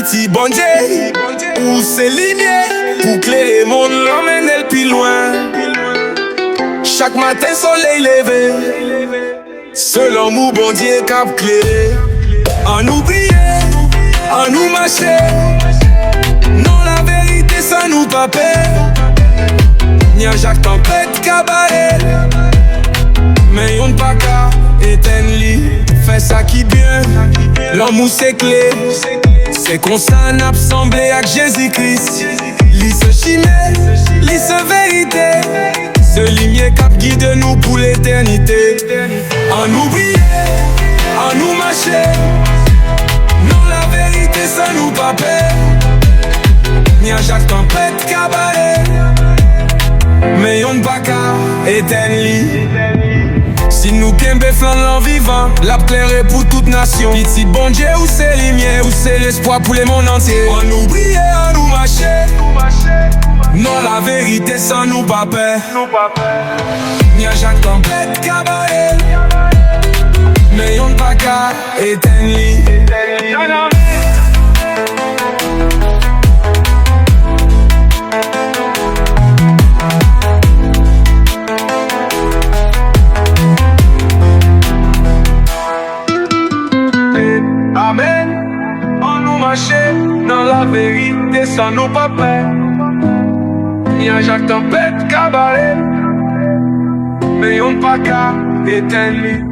Piti bon Dieu, ou c'est lumière pour que le monde l'emmène le plus loin. Chaque matin soleil levé, selon nous bon Dieu cap clé. En nous prier, en nous marcher, non la vérité ça nous pas peur. N'y a Jacques tempête cabaret, mais on pas qu'à éteindre li. Fais ça qui bien, l'amour c'est clé. C'est qu'on s'en a semblé avec Jésus-Christ. Li se chimé, li se vérité, ce lumière cap guide nous pour l'éternité. En nous prier, en nous marcher, non la vérité ça nous pas peur. Ni à Jacques tempête cabaret, mais on pas qu'à éteindre li. Si nous kembe flan vivant, la claire est pour toute nation. Petit bon Dieu ou c'est lumière, ou c'est l'espoir pour les mondes entiers. On nous briller, on nous marcher, non la vérité sans nous pas peur. Ni à Jacques tempête cabaret, mais on pas qu'à éteindre li. Amen, on nous marche dans la vérité sans nous pas peur. Ni à Jacques tempête cabaret, mais on pas qu'à éteindre li.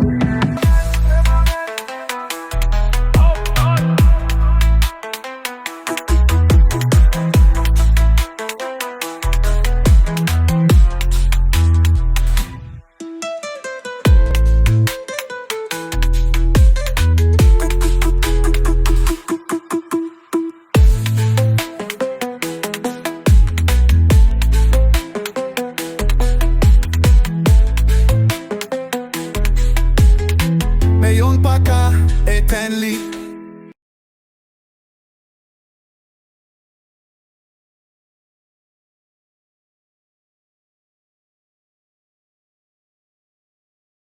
Mais on pas qu'à éteindre li.